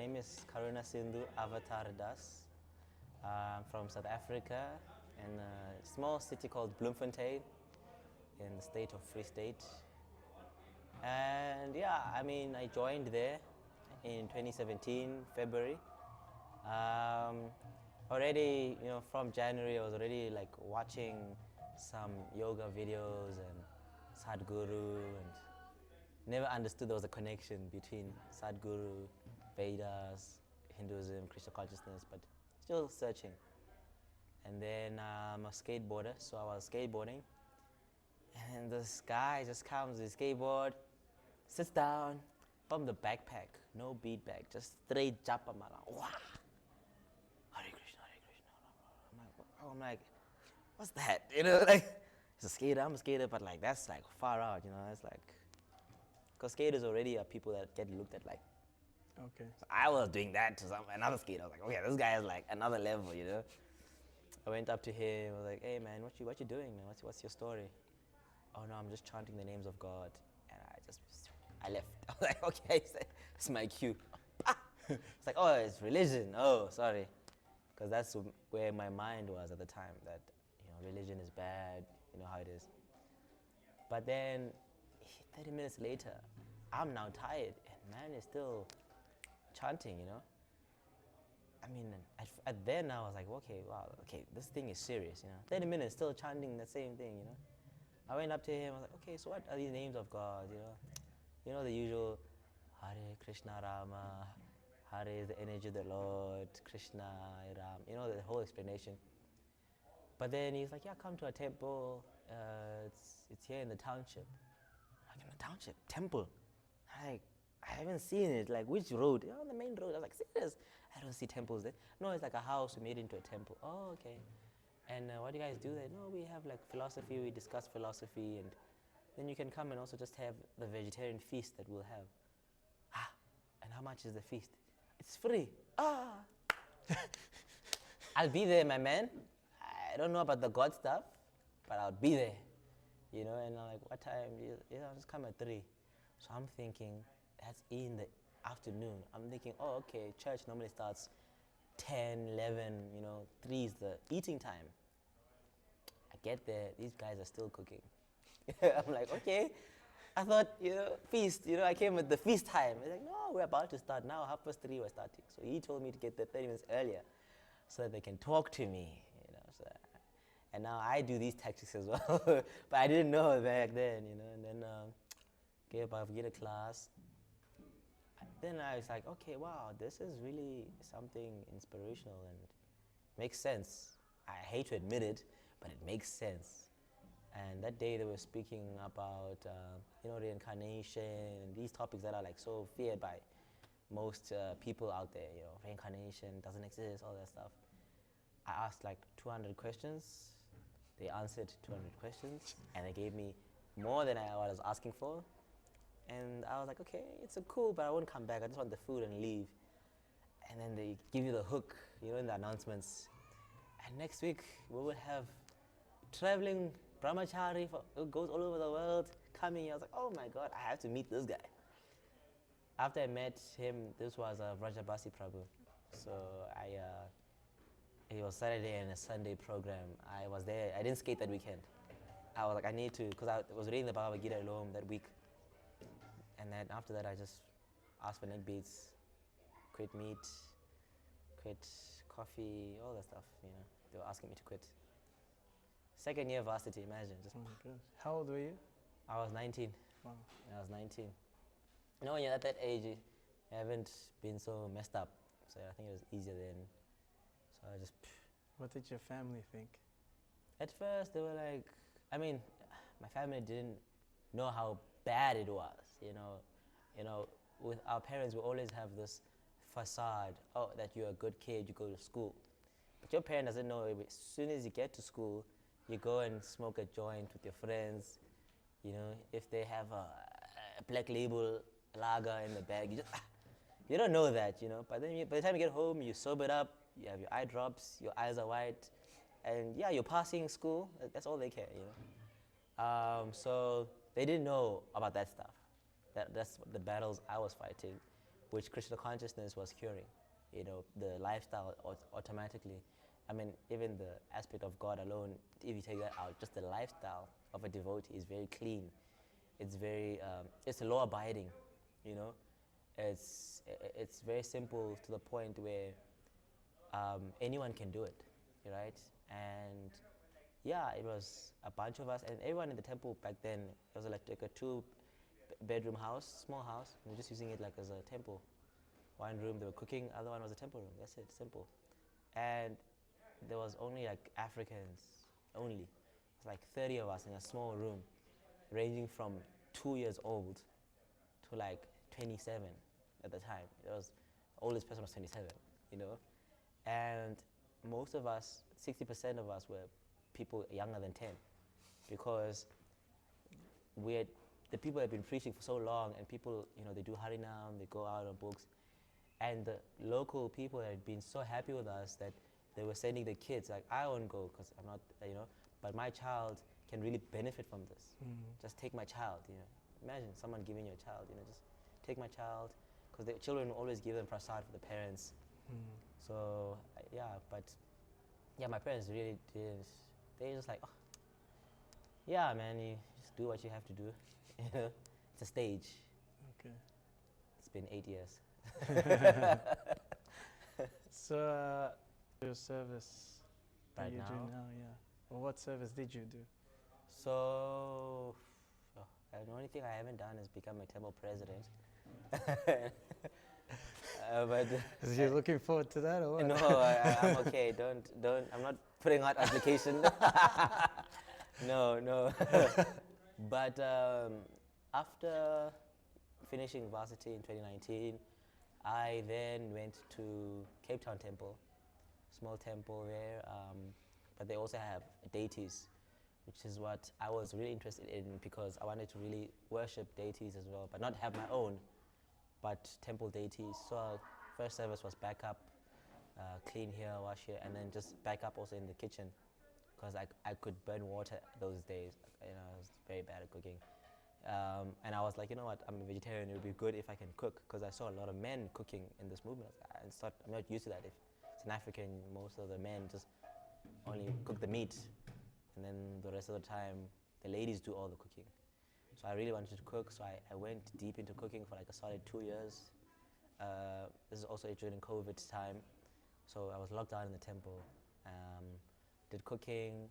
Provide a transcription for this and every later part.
name is Karuna Sindhu Avatar Das. I'm from South Africa in a small city called Bloemfontein in the state of Free State. And yeah, I joined there in 2017, February. Already, from January, I was already like watching some yoga videos and Sadhguru, and never understood there was a connection between Sadhguru, Vedas, Hinduism, Krishna Consciousness, but still searching. And then I'm a skateboarder, so I was skateboarding, and this guy just comes with his skateboard, sits down from the backpack, no beat bag, just straight japa mala. Wow! Hare Krishna, Hare Krishna. I'm like, what's that? Like, he's a skater, I'm a skater, but like that's like far out, it's like, because skaters already are people that get looked at like. Okay. So I was doing that to another skater. I was like, okay, this guy is like another level, I went up to him, I was like, hey man, what you doing, man? What's your story? Oh no, I'm just chanting the names of God. And I left. I was like, okay, it's my cue. It's like, oh, it's religion. Oh, sorry. Because that's where my mind was at the time, that, religion is bad, how it is. But then, 30 minutes later, I'm now tired, and man is still chanting, then I was like, okay, wow, okay, this thing is serious, 30 minutes still chanting the same thing, I went up to him, I was like, okay, so what are these names of God, the usual, Hare Krishna Rama, Hare is the energy of the Lord, Krishna, Ram, the whole explanation. But then he's like, yeah, come to a temple, it's here in the township. I'm like, in the township? Temple? I'm like, I haven't seen it, like which road? On the main road. I was like, serious? I don't see temples there. No, it's like a house we made into a temple. Oh, okay. And what do you guys do there? No, we have like philosophy, we discuss philosophy, and then you can come and also just have the vegetarian feast that we'll have. And how much is the feast? It's free. I'll be there, my man. I don't know about the God stuff, but I'll be there. And I'm like, what time? I'll just come at 3. So I'm thinking, that's in the afternoon. I'm thinking, oh, okay, church normally starts 10, 11, 3 is the eating time. I get there, these guys are still cooking. I'm like, okay. I thought, feast, I came at the feast time. He's like, no, we're about to start now, 3:30 we're starting. So he told me to get there 30 minutes earlier so that they can talk to me, So, and now I do these tactics as well, but I didn't know back then, and then get a class. Then I was like, okay, wow, this is really something inspirational and makes sense. I hate to admit it, but it makes sense. And that day they were speaking about, reincarnation and these topics that are like so feared by most people out there, reincarnation doesn't exist, all that stuff. I asked like 200 questions. They answered 200 questions and they gave me more than I was asking for. And I was like, okay, it's cool, but I won't come back. I just want the food and leave. And then they give you the hook, in the announcements. And next week, we will have traveling brahmachari who goes all over the world coming. I was like, oh my God, I have to meet this guy. After I met him, this was Vrajabasi Prabhu. So it was Saturday and a Sunday program. I was there. I didn't skate that weekend. I was like, I need to, because I was reading the Bhagavad Gita alone that week. And then after that, I just asked for neck beats, quit meat, quit coffee, all that stuff, They were asking me to quit. Second year varsity, imagine. Just. Oh my gosh. How old were you? I was 19. Wow. I was 19. When you're at that age, you haven't been so messed up. So I think it was easier then. So I just. What did your family think? At first, they were like, my family didn't know how bad it was, With our parents, we always have this facade, that you're a good kid, you go to school. But your parent doesn't know, as soon as you get to school, you go and smoke a joint with your friends, if they have a black label lager in the bag, you don't know that, But then by the time you get home, you sober up, you have your eye drops, your eyes are white, and yeah, you're passing school, that's all they care, So they didn't know about that stuff. That's the battles I was fighting. which Krishna Consciousness was curing. You know, the lifestyle automatically. I mean, even the aspect of God alone, if you take that out, just the lifestyle of a devotee is very clean. It's very, it's law abiding, you know. It's very simple to the point where anyone can do it, right? And yeah, it was a bunch of us, and everyone in the temple back then, it was like a two-bedroom house, small house. We were just using it like as a temple. One room they were cooking, other one was a temple room. That's it, simple. And there was only like Africans only. It was like 30 of us in a small room, ranging from 2 years old to like 27 at the time. It was the oldest person was 27, you know. And most of us, 60% of us were people younger than 10, because we had, the people had been preaching for so long, and people, you know, they do Harinam, they go out on books, and the local people had been so happy with us that they were sending their kids, like, I won't go because I'm not, you know, but my child can really benefit from this. Just take my child, you know. Imagine someone giving you a child, you know, just take my child, because the children will always give them prasad for the parents. So, yeah, but, yeah, my parents really did, they just like, oh, yeah, man, you just do what you have to do, you know. It's a stage. Okay. It's been 8 years. So, your service that Right you do now? now, yeah. Well, what service did you do? So, the only thing I haven't done is become a temple president. But You're looking forward to that, or what? no, I'm okay. Don't. I'm not putting out application. No. But after finishing varsity in 2019, I then went to Cape Town Temple, small temple there. But they also have deities, which is what I was really interested in, because I wanted to really worship deities as well, but not have my own, but temple deities. So first service was back up, clean here, wash here, and then just back up also in the kitchen, because I could burn water those days. You know, I was very bad at cooking. And I was like, you know what, I'm a vegetarian, it would be good if I can cook, because I saw a lot of men cooking in this movement. And I'm not used to that. If it's an African, most of the men just only cook the meat, and then the rest of the time, the ladies do all the cooking. So I really wanted to cook, so I went deep into cooking for like a solid 2 years. This is also during COVID time, so I was locked down in the temple. Did cooking,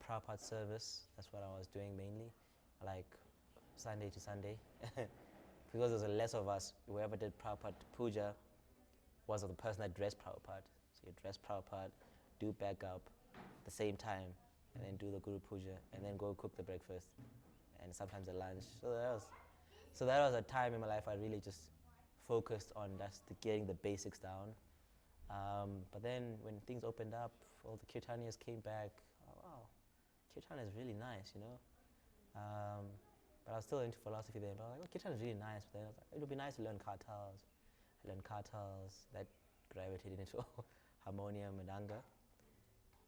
Prabhupada service, that's what I was doing mainly, like Sunday to Sunday. Because there's less of us, whoever did Prabhupada puja was the person that dressed Prabhupada. So you dress Prabhupada, do back up at the same time, and then do the Guru Puja, and then go cook the breakfast, and sometimes the lunch. So that was a time in my life I really just focused on just getting the basics down. But then when things opened up, all the kirtanias came back. Oh, wow, kirtan is really nice, you know. But I was still into philosophy then. But I was like, oh, kirtan is really nice. But then I was like, it would be nice to learn kartals. I learned kartals, that gravitated into harmonium and anga.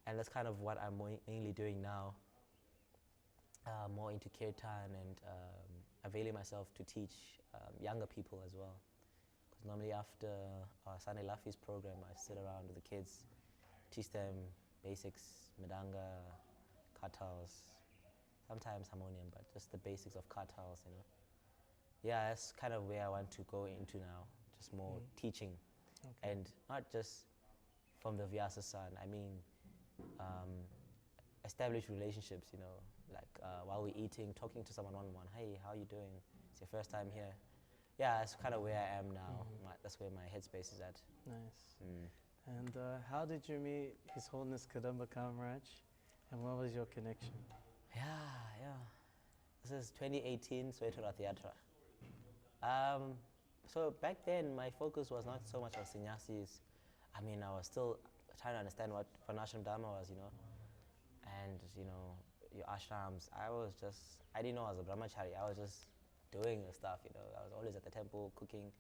And that's kind of what I'm mainly doing now. More into kirtan and availing myself to teach younger people as well. Because normally after our Sunday Lafis program, I sit around with the kids, teach them basics, Madanga, kartals, sometimes harmonium, but just the basics of kartals, you know. Yeah, that's kind of where I want to go into now, just more teaching. Okay. And not just from the Vyasa son, I mean establish relationships, you know, like while we're eating, talking to someone one-on-one, hey, how are you doing? It's your first time here. Yeah, that's kind of where I am now. That's where my headspace is at. Nice. And how did you meet His Holiness Kadamba Kanana, and what was your connection? Yeah. This is 2018 Soweto Rath Yatra. So back then, my focus was not so much on sannyasis. I mean, I was still trying to understand what Varnashram Dharma was, you know, and, you know, your ashrams. I didn't know I was a brahmachari. I was just doing the stuff, you know. I was always at the temple cooking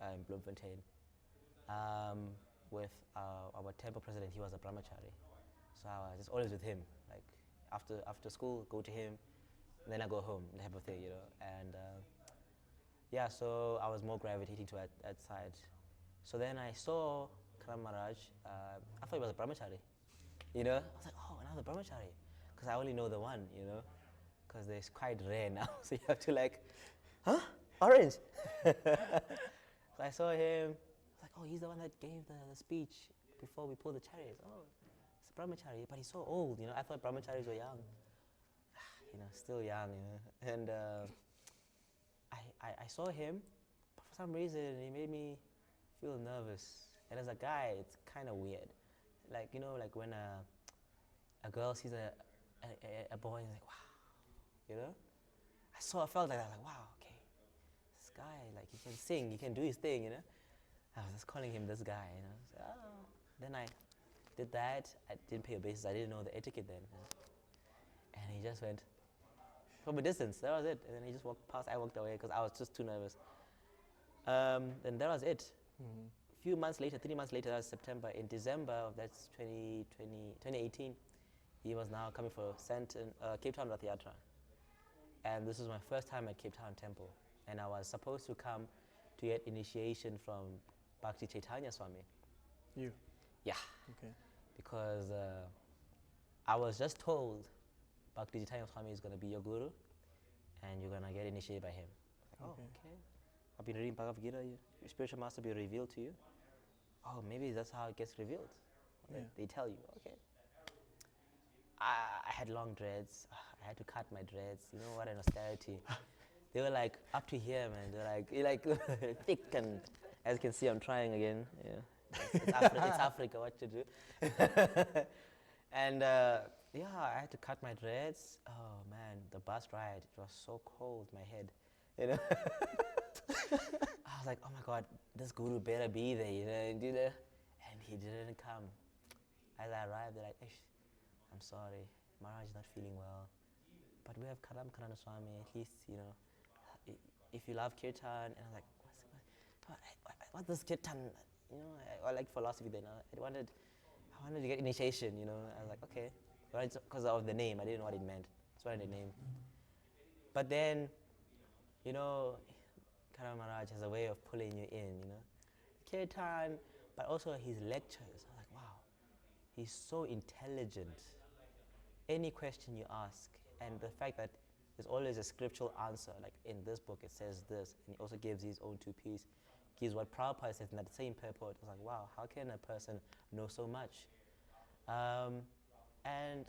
in Bloemfontein. With our temple president, he was a brahmachari. So I was just always with him. Like, after school, go to him, and then I go home, type of thing, you know. And yeah, so I was more gravitating to that side. So then I saw Karam Maharaj. I thought he was a brahmachari. You know, I was like, oh, another brahmachari, because I only know the one. You know, because they're quite rare now. So you have to like, huh? Orange. So I saw him. I was like, oh, he's the one that gave the speech before we pulled the chariots. Oh, it's a brahmachari, but he's so old. You know, I thought brahmacharis were young. You know, still young. You know, and I saw him, but for some reason he made me feel nervous. And as a guy, it's kind of weird. Like, you know, like when a girl sees a boy and is like, wow, you know? I felt like that, like, wow, okay, this guy, like, he can sing, he can do his thing, you know? I was just calling him this guy, you know? So, oh. Then I did that. I didn't pay obeisance. I didn't know the etiquette then. You know? And he just went from a distance. That was it. And then he just walked past. I walked away because I was just too nervous. Then that was it. Mm-hmm. A few months later, 3 months later, that was September. In December of that's 2018, he was now coming for Cape Town Rath Yatra. And this was my first time at Cape Town Temple. And I was supposed to come to get initiation from Bhakti Chaitanya Swami. You? Yeah. Okay. Because I was just told Bhakti Chaitanya Swami is going to be your guru and you're going to get initiated by him. Like, oh, okay. I've been reading Bhagavad Gita. Your spiritual master will be revealed to you. Oh, maybe that's how it gets revealed. Yeah. They tell you, okay. I had long dreads. I had to cut my dreads. You know what an austerity. They were like up to here, man. They're like thick, and as you can see, I'm trying again. Yeah, it's Africa. What to do? And yeah, I had to cut my dreads. Oh man, the bus ride. It was so cold. My head, you know. I was like, oh my God, this guru better be there, you know. And he didn't come. As I arrived, they're like, I'm sorry, Maharaj is not feeling well, but we have Kadamba Kanana Swami, at least, you know, if you love kirtan. And I'm like, what's this kirtan? You know, I like philosophy then. I wanted to get initiation, you know. I was like, okay, because of the name, I didn't know what it meant. That's why the name. But then, you know, Kadamba Maharaj has a way of pulling you in, you know. Kirtan, but also his lectures. I was like, wow, he's so intelligent. Any question you ask, and the fact that there's always a scriptural answer, like in this book it says this, and he also gives his own two-piece, gives what Prabhupada says in that same purport. I was like, wow, how can a person know so much? And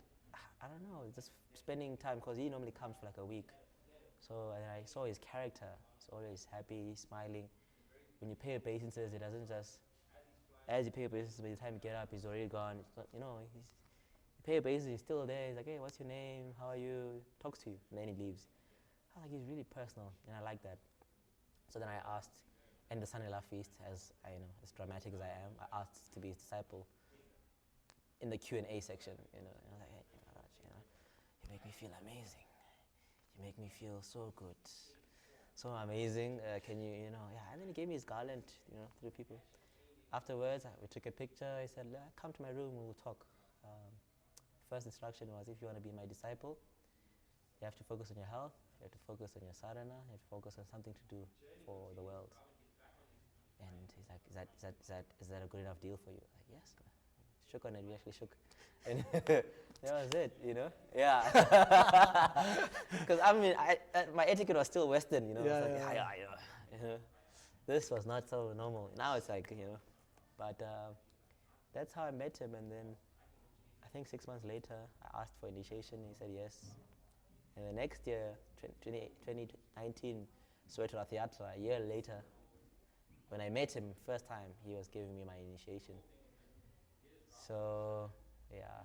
I don't know, just spending time, because he normally comes for like a week. So I saw his character. He's always happy, smiling. When you pay obeisances, he doesn't just, as you pay obeisances, by the time you get up, he's already gone. It's not, you know, you pay obeisances, he's still there. He's like, hey, what's your name? How are you? Talks to you, and then he leaves. I was like, he's really personal, and I like that. So then I asked, and the Son-in-Law feast, as dramatic as I am, I asked to be his disciple in the Q&A section, you know. And I was like, hey, Maharaj, you know, you make me feel amazing. You make me feel so good, so amazing. Can you, you know, yeah. And then he gave me his garland, you know, to the people. Afterwards, we took a picture. He said, come to my room, we will talk. First instruction was, if you want to be my disciple, you have to focus on your health, you have to focus on your sadhana, you have to focus on something to do for the world. And he's like, is that a good enough deal for you? Like, yes. Shook on it, we actually shook. And that was it, you know? Yeah. Because I mean, my etiquette was still Western, you know? Yeah, it's like, you know? This was not so normal. Now it's like, you know. But that's how I met him, and then I think 6 months later, I asked for initiation. He said yes. And the next year, 2019, Soweto Rath Yatra, a year later, when I met him first time, he was giving me my initiation. So, yeah.